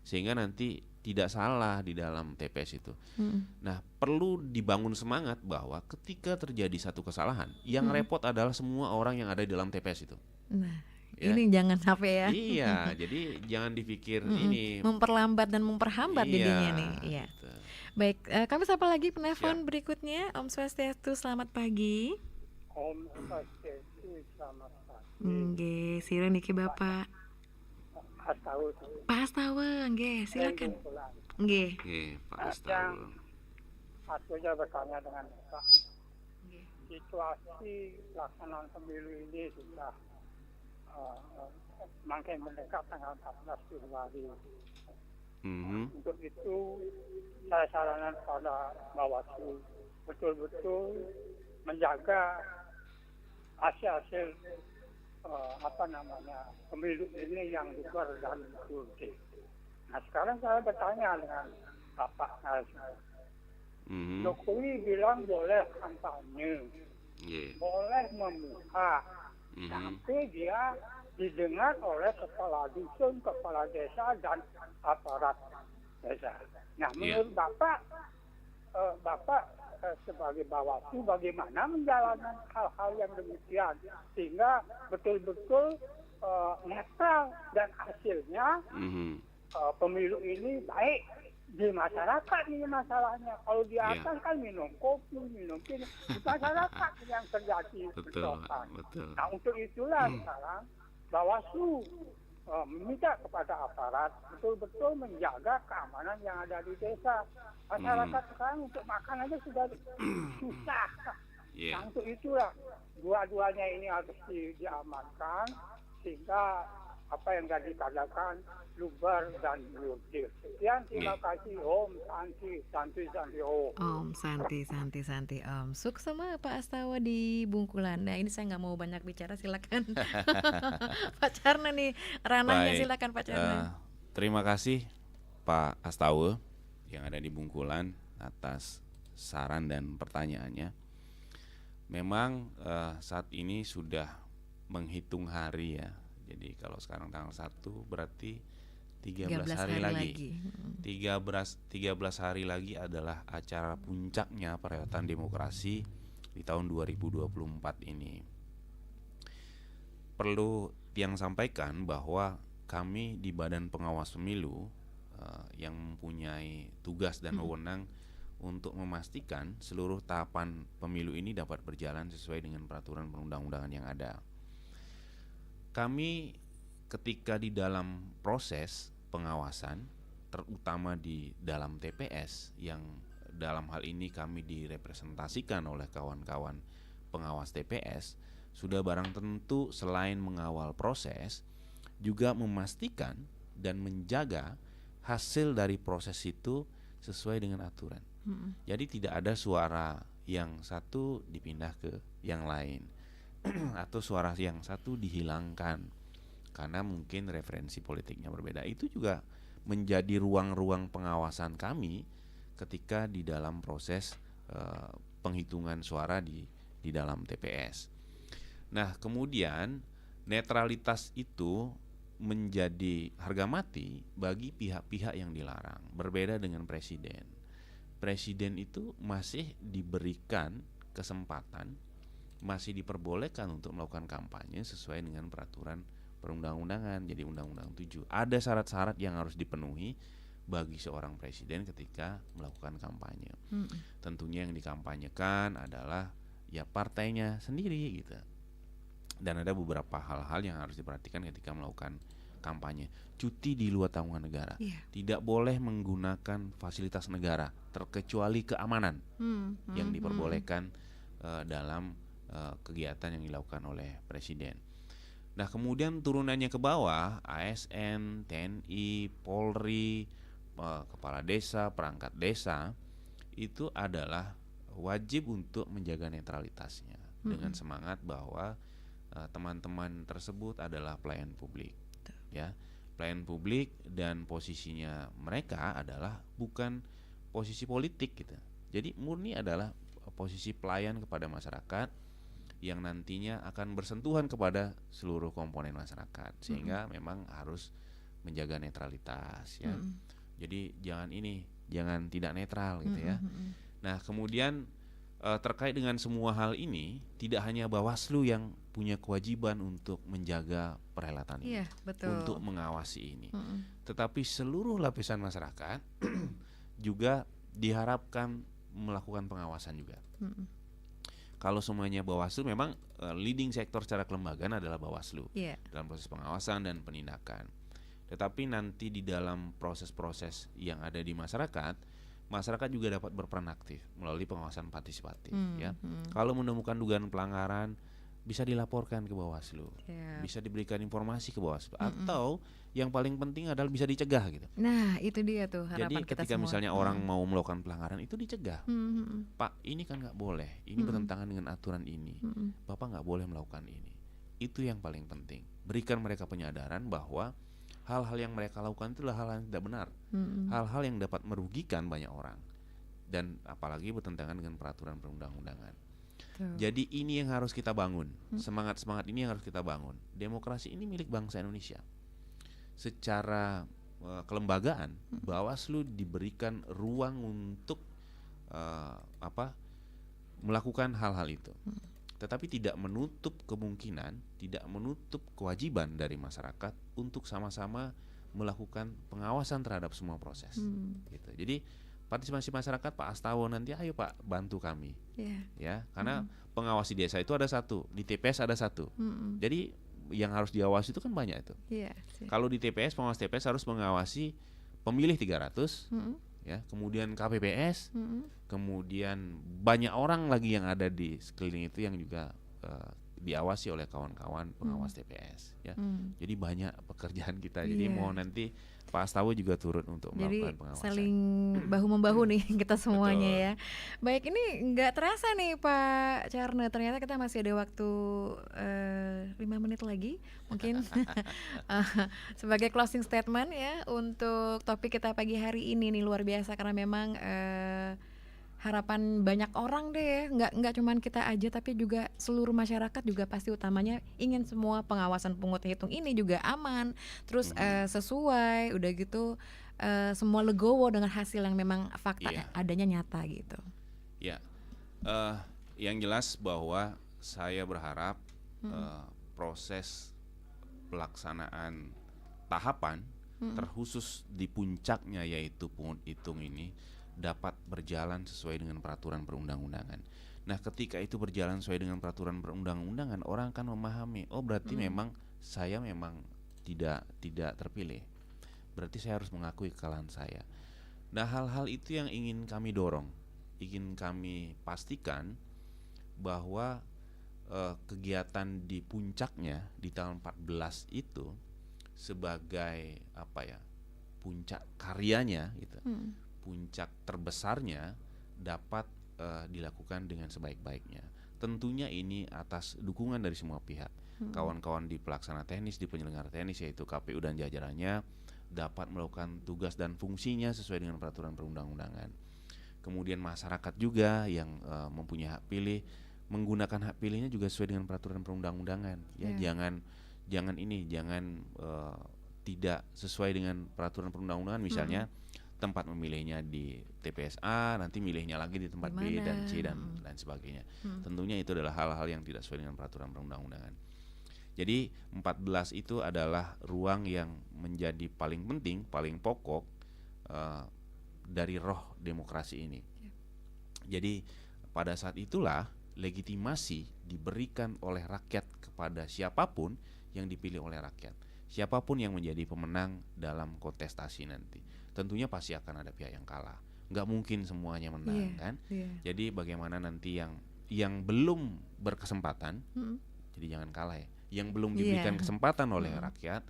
sehingga nanti tidak salah di dalam TPS itu. Nah, perlu dibangun semangat bahwa ketika terjadi satu kesalahan, yang repot adalah semua orang yang ada di dalam TPS itu. Nah, ini jangan sampai ya. Iya, jadi jangan dipikir ini memperlambat dan memperhambat jadinya nih. Iya. Gitu. Baik, kami sapa lagi penelpon berikutnya. Om Swastiastu, selamat pagi. Om Swastiastu, selamat pagi. Nggih, sira niki Bapak. Pak Astawa, nggih, silakan. Nggih. Pak Astawa. Aku aja bertanya dengan Bapak. Situasi pelaksanaan pemilu ini sudah makin mendekat tanggal 14 Februari. Untuk itu saya sarankan pada Bawaslu betul-betul menjaga hasil pemilu ini yang jujur dan bersih. Nah, sekarang saya bertanya dengan Bapak Jokowi bilang boleh kampanye, boleh membuka, tapi dia didengar oleh kepala dusun, kepala desa, dan aparat desa. Nah, menurut Bapak sebagai Bawaslu bagaimana menjalankan hal-hal yang demikian sehingga betul-betul netral dan hasilnya pemilu ini baik di masyarakat. Ini masalahnya kalau di atas kan minum kopi, minum ini, di masyarakat yang terjadi bentrokan. Nah, untuk itulah sekarang Bawaslu meminta kepada aparat betul-betul menjaga keamanan yang ada di desa. Masyarakat sekarang untuk makan aja sudah susah. Nah, untuk itulah dua-duanya ini harus diamankan sehingga apa yang tadi dikatakan luber dan ludir. Sekian, terima kasih. Om Santi Om. Om Santi Om. Sukses sama Pak Astawa di Bungkulan. Nah, ini saya nggak mau banyak bicara, silakan. Pak Carna nih ranahnya. Baik, silakan Pak Carna. Terima kasih Pak Astawa yang ada di Bungkulan atas saran dan pertanyaannya. Memang saat ini sudah menghitung hari ya. Jadi kalau sekarang tanggal 1 berarti 13 hari lagi. 13 hari lagi adalah acara puncaknya perhelatan demokrasi di tahun 2024 ini. Perlu yang sampaikan bahwa kami di Badan Pengawas Pemilu yang mempunyai tugas dan wewenang untuk memastikan seluruh tahapan pemilu ini dapat berjalan sesuai dengan peraturan perundang-undangan yang ada. Kami ketika di dalam proses pengawasan, terutama di dalam TPS, yang dalam hal ini kami direpresentasikan oleh kawan-kawan pengawas TPS, sudah barang tentu selain mengawal proses, juga memastikan dan menjaga hasil dari proses itu sesuai dengan aturan. Jadi tidak ada suara yang satu dipindah ke yang lain atau suara yang satu dihilangkan karena mungkin referensi politiknya berbeda. Itu juga menjadi ruang-ruang pengawasan kami ketika di dalam proses penghitungan suara di dalam TPS. Nah, kemudian netralitas itu menjadi harga mati bagi pihak-pihak yang dilarang. Berbeda dengan presiden. Presiden itu masih diberikan kesempatan, masih diperbolehkan untuk melakukan kampanye sesuai dengan peraturan perundang-undangan. Jadi Undang-Undang 7 ada syarat-syarat yang harus dipenuhi bagi seorang presiden ketika melakukan kampanye. Tentunya yang dikampanyekan adalah ya partainya sendiri gitu. Dan ada beberapa hal-hal yang harus diperhatikan ketika melakukan kampanye. Cuti di luar tanggungan negara, tidak boleh menggunakan fasilitas negara terkecuali keamanan yang diperbolehkan dalam kegiatan yang dilakukan oleh presiden. Nah, kemudian turunannya ke bawah, ASN, TNI, Polri, kepala desa, perangkat desa, itu adalah wajib untuk menjaga netralitasnya dengan semangat bahwa teman-teman tersebut adalah pelayan publik. Ya, pelayan publik dan posisinya mereka adalah bukan posisi politik gitu. Jadi murni adalah posisi pelayan kepada masyarakat yang nantinya akan bersentuhan kepada seluruh komponen masyarakat, sehingga memang harus menjaga netralitas ya. Jadi jangan tidak netral gitu ya. Nah, kemudian terkait dengan semua hal ini, tidak hanya Bawaslu yang punya kewajiban untuk menjaga perhelatan ini, untuk mengawasi ini, tetapi seluruh lapisan masyarakat juga diharapkan melakukan pengawasan juga. Kalau semuanya Bawaslu, memang leading sektor secara kelembagaan adalah Bawaslu dalam proses pengawasan dan penindakan. Tetapi nanti di dalam proses-proses yang ada di masyarakat juga dapat berperan aktif melalui pengawasan partisipatif ya. Kalau menemukan dugaan pelanggaran bisa dilaporkan ke Bawaslu, bisa diberikan informasi ke Bawaslu, atau yang paling penting adalah bisa dicegah gitu. Nah, itu dia tuh harapan Jadi kita ketika semua. misalnya orang mau melakukan pelanggaran itu dicegah. Pak, ini kan nggak boleh, ini bertentangan dengan aturan ini, Bapak nggak boleh melakukan ini. Itu yang paling penting. Berikan mereka penyadaran bahwa hal-hal yang mereka lakukan itu adalah hal yang tidak benar, hal-hal yang dapat merugikan banyak orang, dan apalagi bertentangan dengan peraturan perundang-undangan. Jadi ini yang harus kita bangun, semangat-semangat ini yang harus kita bangun. Demokrasi ini milik bangsa Indonesia. Secara kelembagaan, Bawaslu diberikan ruang untuk melakukan hal-hal itu. Tetapi tidak menutup kemungkinan, tidak menutup kewajiban dari masyarakat untuk sama-sama melakukan pengawasan terhadap semua proses. Gitu. Jadi partisipasi masyarakat, Pak Astawa nanti, ayo Pak bantu kami, ya, karena pengawas di desa itu ada satu, di TPS ada satu. Jadi yang harus diawasi itu kan banyak itu. Kalau di TPS, pengawas TPS harus mengawasi pemilih 300, ya, kemudian KPPS, kemudian banyak orang lagi yang ada di sekeliling itu yang juga diawasi oleh kawan-kawan pengawas TPS ya. Jadi banyak pekerjaan kita. Jadi mau nanti Pak Astawa juga turut untuk melakukan pengawasan. Saling bahu-membahu nih kita semuanya ya. Baik, ini nggak terasa nih Pak Charne, ternyata kita masih ada waktu 5 menit lagi mungkin sebagai closing statement ya untuk topik kita pagi hari ini nih, luar biasa karena memang harapan banyak orang deh, nggak cuman kita aja tapi juga seluruh masyarakat juga pasti utamanya ingin semua pengawasan pungut hitung ini juga aman, terus sesuai, udah gitu semua legowo dengan hasil yang memang fakta adanya nyata gitu. Ya, yang jelas bahwa saya berharap proses pelaksanaan tahapan terkhusus di puncaknya yaitu pungut hitung ini dapat berjalan sesuai dengan peraturan perundang-undangan. Nah, ketika itu berjalan sesuai dengan peraturan perundang-undangan, orang akan memahami, oh berarti memang saya memang tidak terpilih. Berarti saya harus mengakui kekalahan saya. Nah, hal-hal itu yang ingin kami dorong, ingin kami pastikan bahwa kegiatan di puncaknya di tahun 14 itu sebagai puncak karyanya gitu. Puncak terbesarnya dapat dilakukan dengan sebaik-baiknya. Tentunya ini atas dukungan dari semua pihak. Kawan-kawan di pelaksana teknis, di penyelenggara teknis yaitu KPU dan jajarannya dapat melakukan tugas dan fungsinya sesuai dengan peraturan perundang-undangan. Kemudian masyarakat juga yang mempunyai hak pilih menggunakan hak pilihnya juga sesuai dengan peraturan perundang-undangan. Ya, jangan tidak sesuai dengan peraturan perundang-undangan, misalnya tempat memilihnya di TPS A, nanti milihnya lagi di tempat B dan C dan lain sebagainya. Tentunya itu adalah hal-hal yang tidak sesuai dengan peraturan perundang-undangan. Jadi 14 itu adalah ruang yang menjadi paling penting, paling pokok dari roh demokrasi ini. Jadi pada saat itulah legitimasi diberikan oleh rakyat kepada siapapun yang dipilih oleh rakyat. Siapapun yang menjadi pemenang dalam kontestasi nanti. Tentunya pasti akan ada pihak yang kalah. Nggak mungkin semuanya menang kan. Jadi bagaimana nanti yang belum berkesempatan, jadi jangan kalah ya. Yang belum diberikan kesempatan oleh rakyat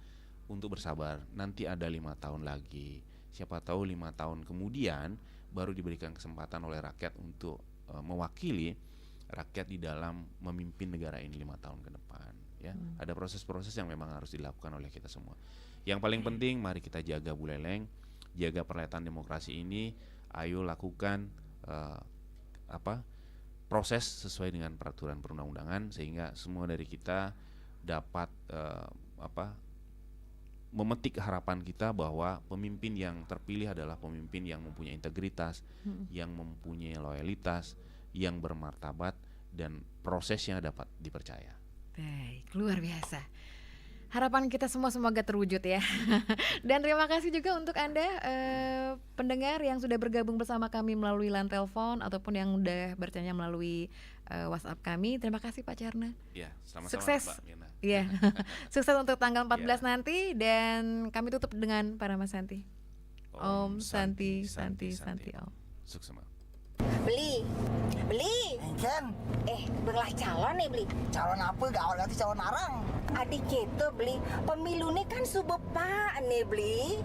untuk bersabar. Nanti ada 5 tahun lagi. Siapa tahu 5 tahun kemudian baru diberikan kesempatan oleh rakyat untuk mewakili rakyat di dalam memimpin negara ini 5 tahun ke depan. Ya, ada proses-proses yang memang harus dilakukan oleh kita semua. Yang paling penting, mari kita jaga Buleleng, jaga perhelatan demokrasi ini. Ayo lakukan proses sesuai dengan peraturan perundang-undangan sehingga semua dari kita dapat memetik harapan kita bahwa pemimpin yang terpilih adalah pemimpin yang mempunyai integritas, yang mempunyai loyalitas, yang bermartabat dan prosesnya dapat dipercaya. Baik, luar biasa. Harapan kita semua semoga terwujud ya. Dan terima kasih juga untuk Anda pendengar yang sudah bergabung bersama kami melalui line telepon ataupun yang sudah bertanya melalui WhatsApp kami. Terima kasih Pak Charna. Ya, sama-sama sukses. Mbak Mirna. Iya. Sukses untuk tanggal 14 nanti dan kami tutup dengan para Mas Santi. Om Santi Om. Sukses. Beli kan belah calon nih beli calon apa gak nanti calon arang adik kita beli pemilu nih kan subepa nih beli